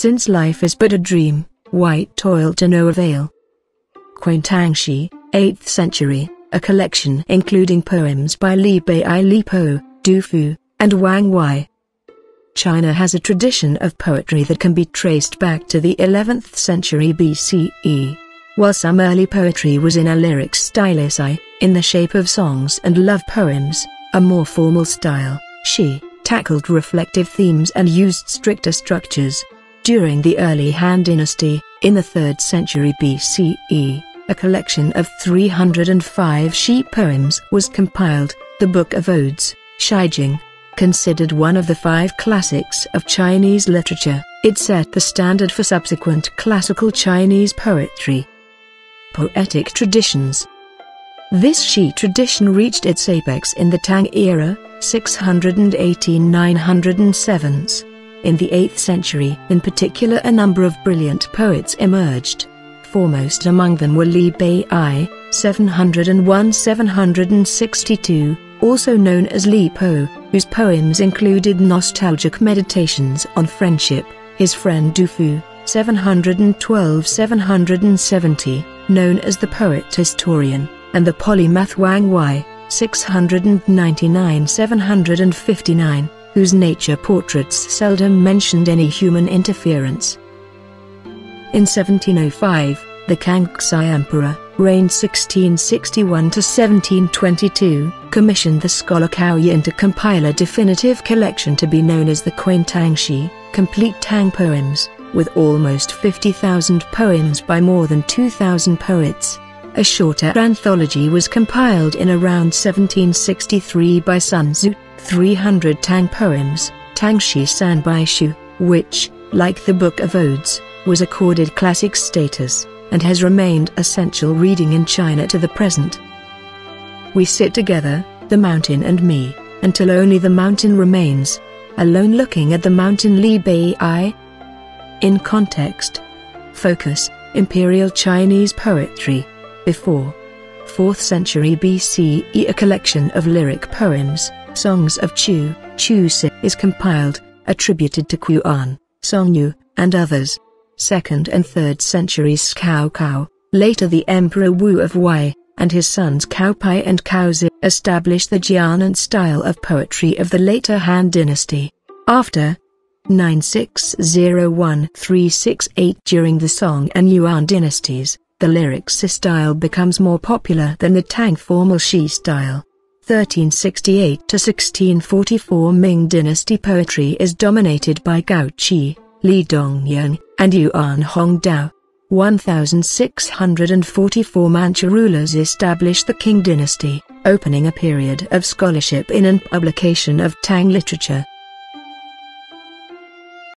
Since life is but a dream, white toil to no avail. Quaintangshi, 8th century, a collection including poems by Li Bai, Li Po, Du Fu, and Wang Wei. China has a tradition of poetry that can be traced back to the 11th century BCE. While some early poetry was in a lyric stylisai, in the shape of songs and love poems, a more formal style, Shi, tackled reflective themes and used stricter structures. During the early Han Dynasty, in the 3rd century BCE, a collection of 305 Shi poems was compiled, the Book of Odes, Shijing. Considered one of the 5 classics of Chinese literature, it set the standard for subsequent classical Chinese poetry. Poetic traditions. This Shi tradition reached its apex in the Tang era, 618–907. In the 8th century, in particular, a number of brilliant poets emerged. Foremost among them were Li Bai, 701–762, also known as Li Po, whose poems included nostalgic meditations on friendship, his friend Du Fu, 712–770, known as the poet historian, and the polymath Wang Wei, 699–759, whose nature portraits seldom mentioned any human interference. In 1705, the Kangxi Emperor, reigned 1661–1722, commissioned the scholar Cao Yin to compile a definitive collection to be known as the Quaintangshi, complete Tang poems, with almost 50,000 poems by more than 2,000 poets. A shorter anthology was compiled in around 1763 by Sun Tzu, 300 Tang poems, Tangshi San Bai Shu, which, like the Book of Odes, was accorded classic status, and has remained essential reading in China to the present. We sit together, the mountain and me, until only the mountain remains, alone looking at the mountain. Li Bai. In context. Focus, Imperial Chinese poetry. Before 4th century BCE, a collection of lyric poems, Songs of Chu Si, is compiled, attributed to Quan, Songyu, and others. 2nd and 3rd centuries Cao Cao, later the Emperor Wu of Wei, and his sons Cao Pai and Cao Zi, established the Jianan style of poetry of the later Han Dynasty. After 9601–368, during the Song and Yuan dynasties, the lyrics style becomes more popular than the Tang formal Shi style. 1368–1644 Ming dynasty poetry is dominated by Gao Qi, Li Dongyang, and Yuan Hongdao. 1644 Manchu rulers established the Qing dynasty, opening a period of scholarship in and publication of Tang literature.